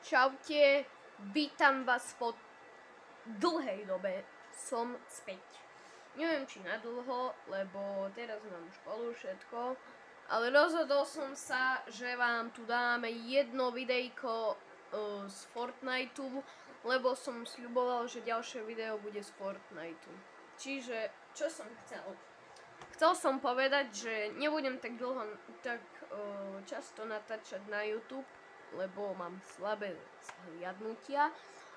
Čaute, vítam vás po dlhej dobe, som späť. Neviem či na dlho, lebo teraz mám školu, všetko, ale rozhodol som sa, že vám tu dáme jedno videjko z Fortniteu, lebo som sľuboval, že ďalšie video bude z Fortniteu. Čiže, čo som chcel? Chcel som povedať, že nebudem tak často natáčať na YouTube, lebo mám slabé zhliadnutia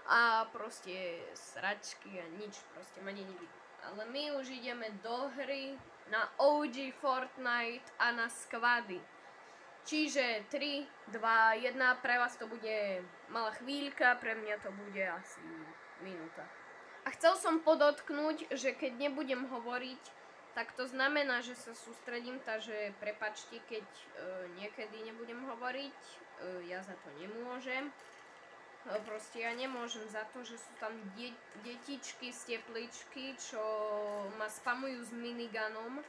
a proste sračky a nič proste ma nevidí. Ale my už ideme do hry na OG Fortnite a na squady. Čiže 3, 2, 1, pre vás to bude malá chvíľka, pre mňa to bude asi minúta. A chcel som podotknúť, že keď nebudem hovoriť, tak to znamená, že sa sústredím, takže prepáčte, keď niekedy nebudem hovoriť, ja za to nemôžem. Proste ja nemôžem za to, že sú tam detičky z tepličky, čo ma spamujú s miniganom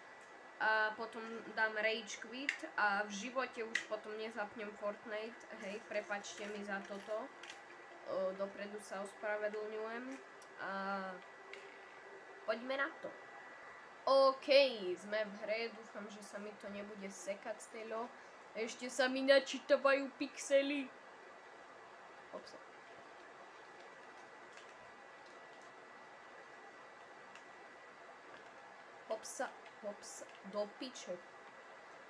a potom dám rage quit a v živote už potom nezapnem Fortnite. Hej, prepáčte mi za toto. Dopredu sa ospravedlňujem a poďme na to. OK, sme v hre, dúfam, že sa mi to nebude sekať z telo. Ešte sa mi načítavajú pixely. Hopsa. Hopsa, hopsa, do piče.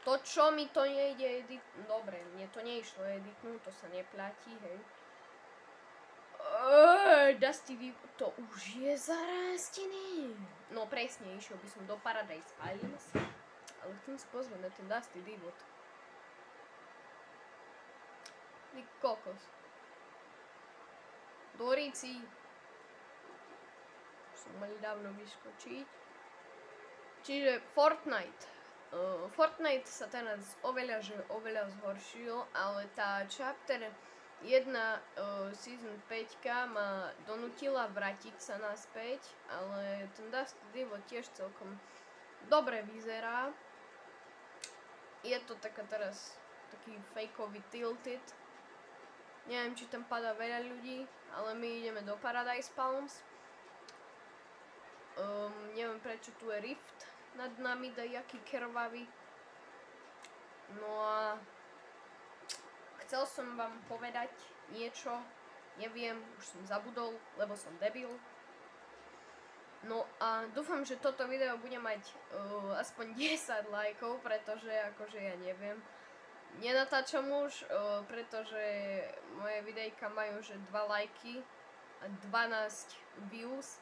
To čo mi to nejde editnúť, dobre, mne to neišlo editnúť, to sa neplatí, hej. Dusty, to už je zarastený. No presne, išiel by som do Paradise Islands, ale chcem si pozrieť na ten Dusty Divot. Vy kokos. Doríci. Už som mali dávno vyskočiť. Čiže Fortnite. Fortnite sa teraz oveľa zhoršil, ale tá chapter 1 season 5 ma donútila vrátiť sa naspäť, ale ten Dusty Divot tiež celkom dobre vyzerá. Je to taká teraz taký fakeový tilted. Neviem, či tam padá veľa ľudí, ale my ideme do Paradise Palms. Neviem, prečo tu je rift nad nami, dajaký krvavý. No a chcel som vám povedať niečo, neviem, už som zabudol, lebo som debil. No a dúfam, že toto video bude mať aspoň 10 lajkov, pretože akože ja neviem. Nenatáčam už, pretože moje videjka majú že 2 lajky a 12 views.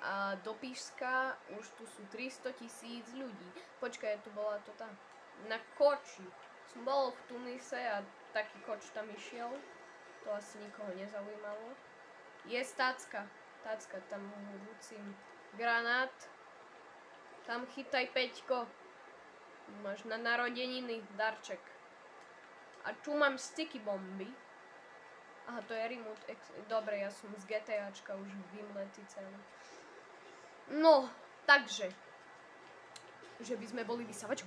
A do píšska už tu sú 300 000 ľudí. Počkaj, tu bola to tá. Na koči. Som bol v Tunise a taký koč tam išiel. To asi nikoho nezaujímalo. Je tácka. Tácka, tam rúcim granát. Tam chytaj Peťko. Máš na narodeniny darček. A tu mám sticky bomby. Aha, to je remote. Dobre, ja som z GTAčka už vymletý celý. No, takže. Že by sme boli vysávať.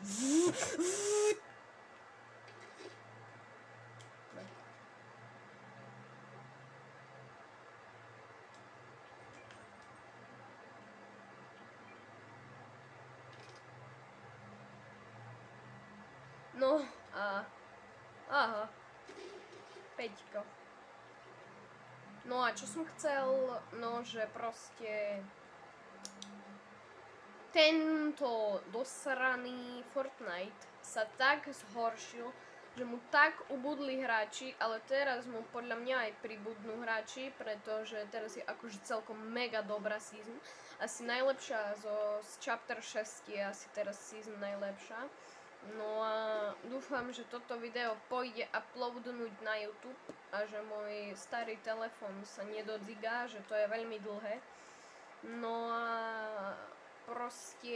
No a... Aha. Peťko. No a čo som chcel? No, že proste... Tento dosraný Fortnite sa tak zhoršil, že mu tak ubudli hráči, ale teraz mu podľa mňa aj pribudnú hráči, pretože teraz je akože celkom mega dobrá season. Asi najlepšia z chapter 6 je asi teraz season najlepšia. No a dúfam, že toto video pôjde uploadnúť na YouTube a že môj starý telefón sa nedodzigá, že to je veľmi dlhé. No a proste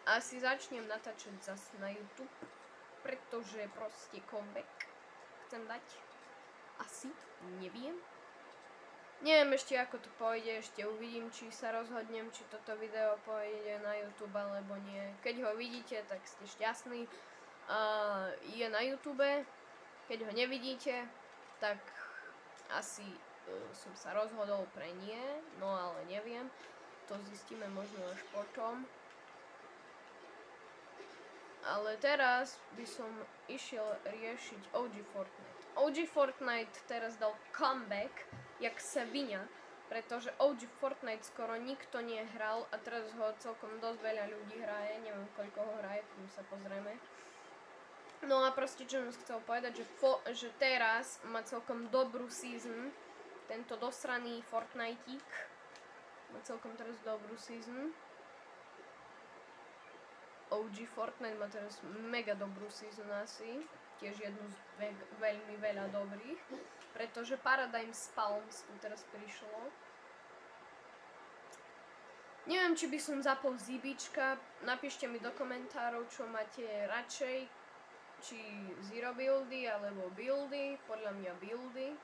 asi začnem natáčať zase na YouTube, pretože proste comeback chcem dať. Asi, neviem. Neviem ešte ako to pôjde, ešte uvidím, či sa rozhodnem, či toto video pôjde na YouTube alebo nie. Keď ho vidíte, tak ste šťastní. Je na YouTube, keď ho nevidíte, tak asi som sa rozhodol pre nie, no ale neviem. To zistíme možno až potom. Ale teraz by som išiel riešiť OG Fortnite. OG Fortnite teraz dal comeback, jak svinia, pretože OG Fortnite skoro nikto nehral a teraz ho celkom dosť veľa ľudí hraje, neviem koľko ho hraje, kým sa pozrieme. No a proste čo som chcel povedať, že teraz má celkom dobrú season, tento dosraný Fortniteík má celkom teraz dobrú season. OG Fortnite má teraz mega dobrú season asi, tiež jednu z veľmi veľa dobrých, pretože Paradigm Spawns tu teraz prišlo. Neviem, či by som zapol Zibička, napíšte mi do komentárov, čo máte radšej, či Zero buildy alebo buildy, podľa mňa buildy,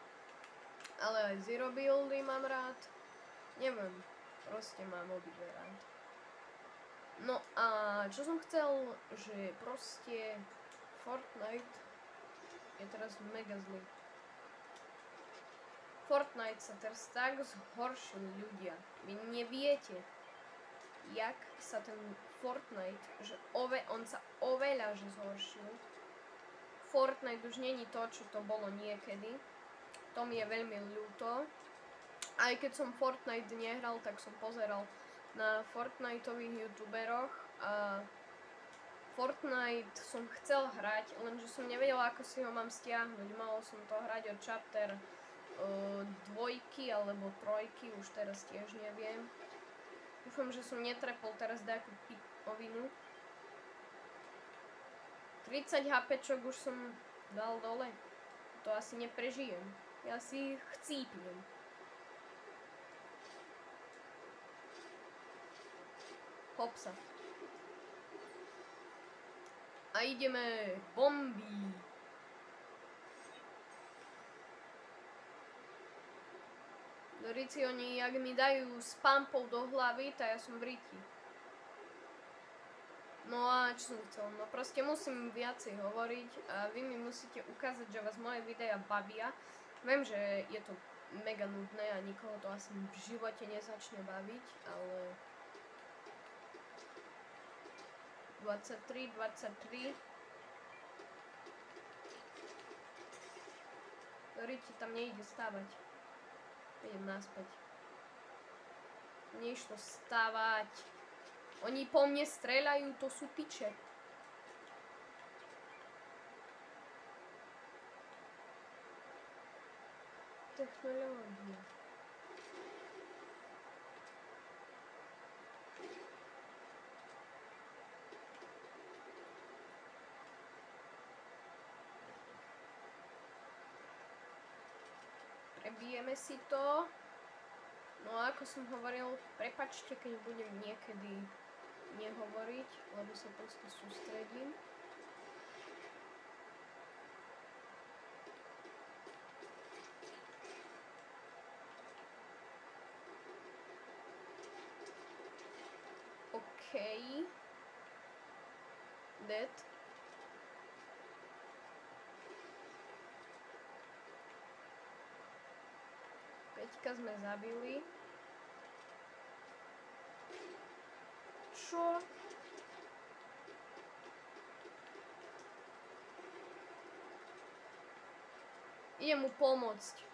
ale aj Zero buildy mám rád, neviem, proste mám obidve rád. No a čo som chcel, že proste Fortnite je teraz mega zlý. Fortnite sa teraz tak zhoršil, ľudia. Vy neviete, jak sa ten Fortnite, že on sa oveľa že zhoršil. Fortnite už není to, čo to bolo niekedy. To mi je veľmi ľúto. Aj keď som Fortnite nehral, tak som pozeral na Fortniteových youtuberoch a Fortnite som chcel hrať, lenže som nevedela, ako si ho mám stiahnuť. Mal som to hrať od chapter 2 alebo 3, už teraz tiež neviem. Dúfam, že som netrepol teraz nejakú pitovinu. 30 HPčok už som dal dole. To asi neprežijem. Ja si chcípnem. Hopsa. A ideme bomby. Dorici, oni, jak mi dajú spampov do hlavy, tak ja som v riti. No a čo som chcel? No proste musím viacej hovoriť a vy mi musíte ukázať, že vás moje videa bavia. Viem, že je to mega nudné a nikoho to asi v živote nezačne baviť, ale 23. Riti tam nejde stávať. Idem naspäť. Nešlo stávať. Oni po mne streľajú, to sú piče. Technológia. Prebijeme si to. No a ako som hovoril, prepáčte, keď budem niekedy nehovoriť, lebo sa proste sústredím. OK. Dead. Peťka sme zabili. Čo? Idem mu pomôcť.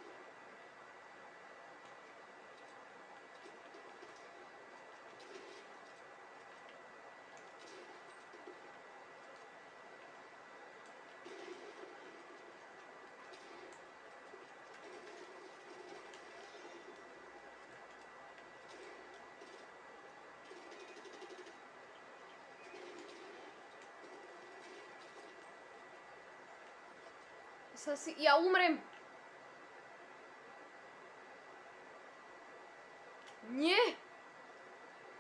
Ja umrem. Nie.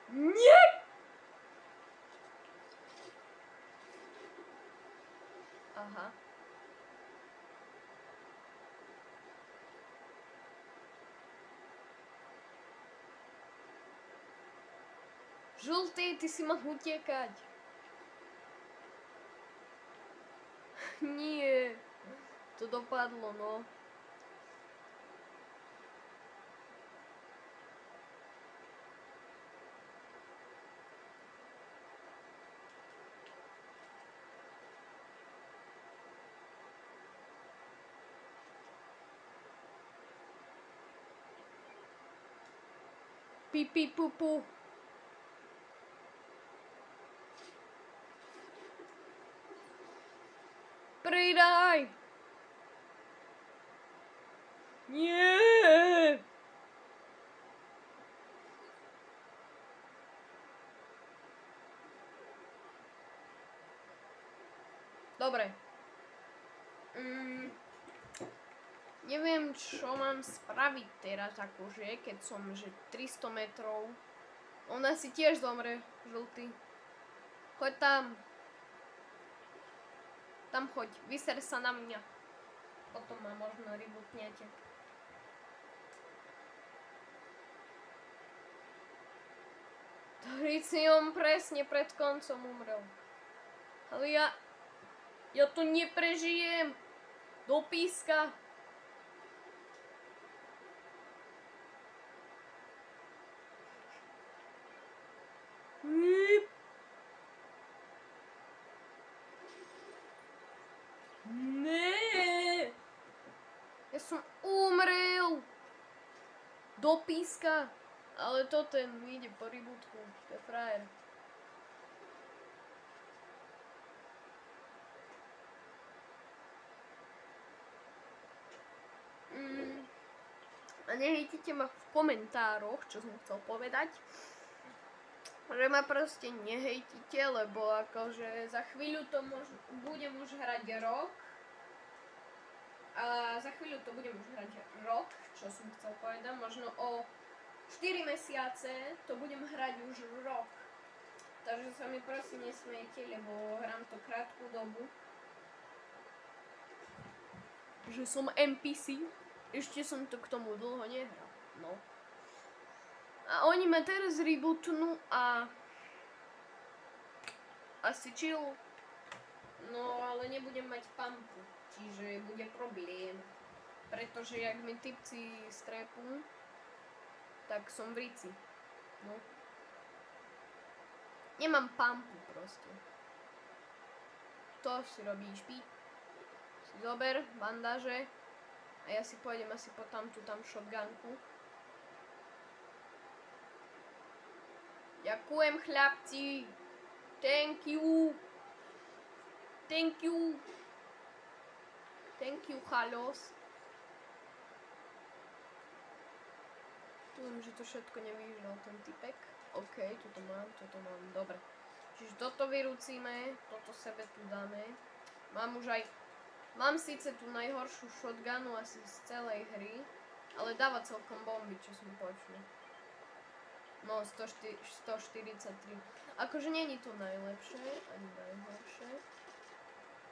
Nie. Aha. Žltý, ty si mal utiekať. Nie. To dopadlo, no. Pipi pupu. Pridaj! Nie! Dobre. Neviem, čo mám spraviť teraz, akože, keď som, že 300 metrov. Ona si tiež zomre, žltý. Choď tam. Tam choď, vyser sa na mňa. Potom ma možno rebootnete. Tricium presne pred koncom umrel. Ale ja to neprežijem. Do píska. Ne. Ja som umrel. Do píska. Ale to ten ide po rebootku. To je frajer. A nehejtite ma v komentároch, čo som chcel povedať. Že ma proste nehejtite, lebo akože za chvíľu to budem už hrať rok. A za chvíľu to budem už hrať rok, čo som chcel povedať. Možno o 4 mesiace to budem hrať už rok. Takže sa mi prosím nesmejte, lebo hrám to krátku dobu. Že som NPC. Ešte som to k tomu dlho nehral. No. A oni ma teraz rebootnú a asi chill. No ale nebudem mať pampu, čiže bude problém. Pretože jak mi typci strepú, tak som v rici. No. Nemám pampu proste. To si robíš pi. Si zober bandáže. A ja si pôjdem asi po tam shotgunku. Ďakujem chlapci. Thank you. Thank you. Thank you, chalos. Tu viem, že to všetko nevyžral ten typek. OK, toto mám. Dobre. Čiže toto vyrúcime. Toto sebe tu dáme. Mám síce tú najhoršiu shotgunu asi z celej hry, ale dáva celkom bomby, čo som počul. No, 143. Akože není to najlepšie, ani najhoršie.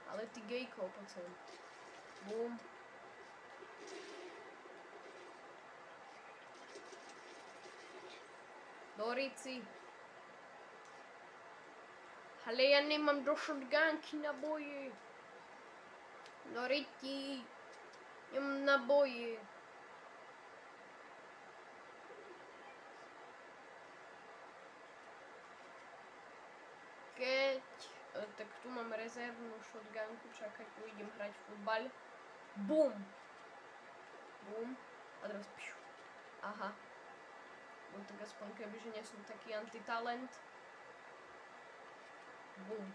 Ale ty gejkov poď sem. Bum. Do rici. Ale ja nemám do shotgunky naboje. Do riti. Nemám naboje. Tak tu mám rezervnú shotgunku, čakaj, tu idem hrať futbal. Bum! Bum. A teraz pišu. Aha. No tak aspoň kebyže nie som taký antitalent. Bum.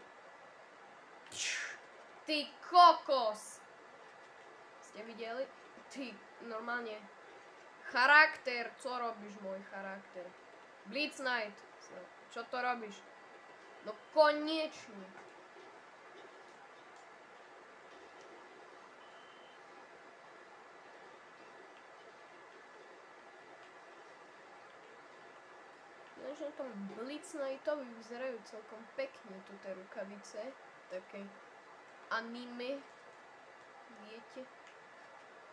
Ty kokos! Ste videli? Ty, normálne. Charakter, co robíš, môj charakter? Blitz Knight. Čo to robíš? No konečne. Ináč na tom Blitz Knightovi vyzerajú celkom pekne tu tie rukavice. Také anime. Viete?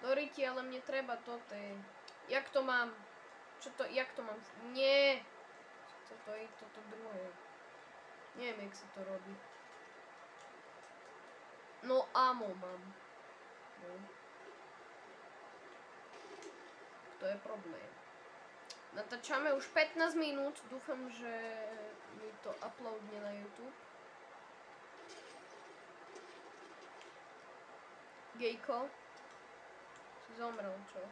Doriti, ale mne treba toto. Jak to mám? Jak to mám? Nie! Toto je toto druhé. Neviem, jak sa to robí. No, amo mám. No. To je problém. Natáčame už 15 minút. Dúfam, že mi to uploadne na YouTube. Gejko. Si zomrel, čo?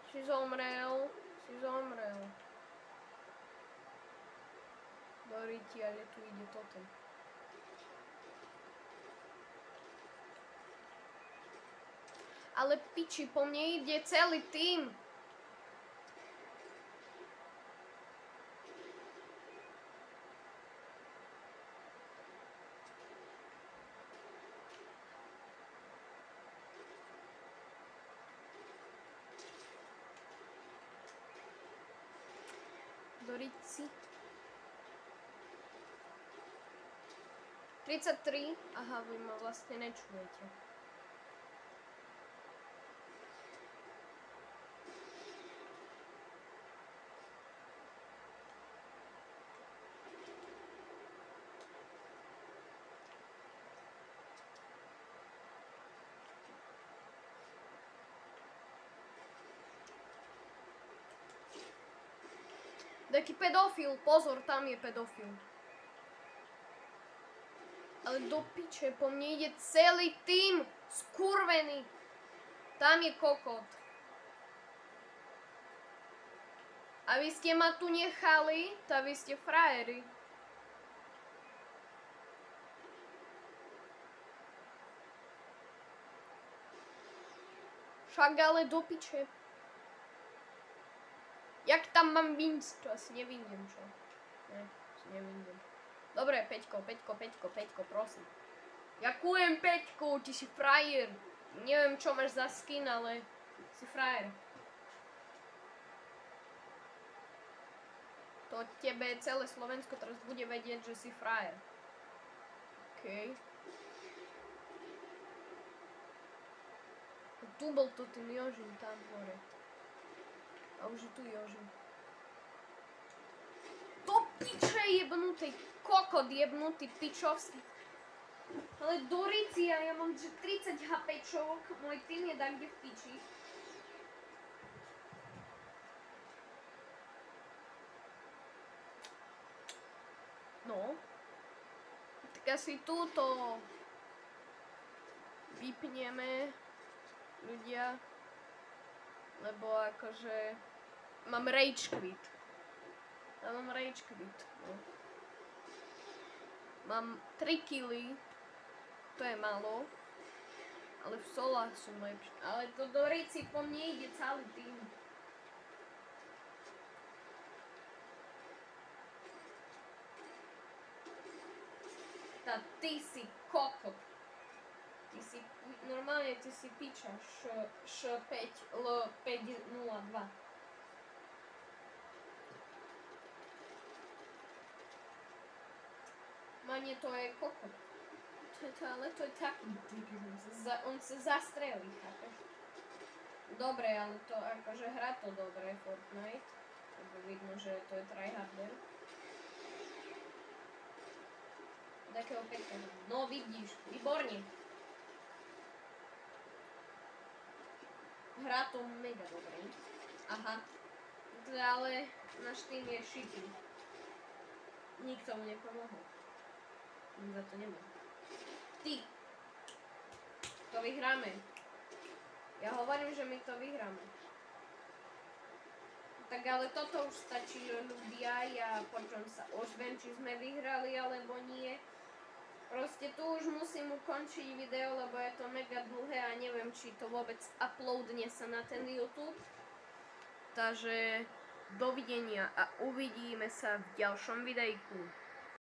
Si zomrel. Si zomrel. Doriti, ale tu ide toto. Ale piči, po mne ide celý tým. Dorici. 33. Aha, vy ma vlastne nečujete. Taký pedofil, pozor, tam je pedofil. Ale do piče, po mne ide celý tým, skurvený. Tam je kokot. A vy ste ma tu nechali, tak vy ste frajeri. Však ale do piče. Jak tam mám vinc? To asi nevidím, čo? Ne, asi nevidím. Dobre, Peťko, prosím. Ďakujem, Peťko, ty si frajer. Neviem, čo máš za skin, ale si frajer. To tebe celé Slovensko teraz bude vedieť, že si frajer. OK. Tu bol to ten Jožin, tam hore. A už je tu Jožin. To piče jebnutý, kokot jebnutý, pičovský. Ale Dorici, ja mám 30 HPčok, môj tým je tak kde v piči. No. Tak asi túto vypneme, ľudia. Lebo akože mám rage quit. Ja mám rage quit, no. Mám 3 killy, to je málo, ale v solách som lepšie. Ale to Dorici po mne ide celý tým. Tá, ty si kokot. Ty si, normálne ty si piča, Š5 L502. Mane to je kokot. Ale to je taký typ, on sa zastrelí, chápeš? Dobre, ale to akože hrá to dobre, Fortnite. Lebo vidno, že to je tryharder. Takého pekného. No vidíš, výborne. Hrá to mega dobre. Aha. Ale náš tým je šitý. Nikto mu nepomohol. Za to nemá. Ty. To vyhráme. Ja hovorím, že my to vyhráme. Tak ale toto už stačí, ľudia. Ja počom sa ozvem, či sme vyhrali alebo nie. Proste tu už musím ukončiť video, lebo je to mega dlhé a neviem, či to vôbec uploadne sa na ten YouTube. Takže dovidenia a uvidíme sa v ďalšom videjku.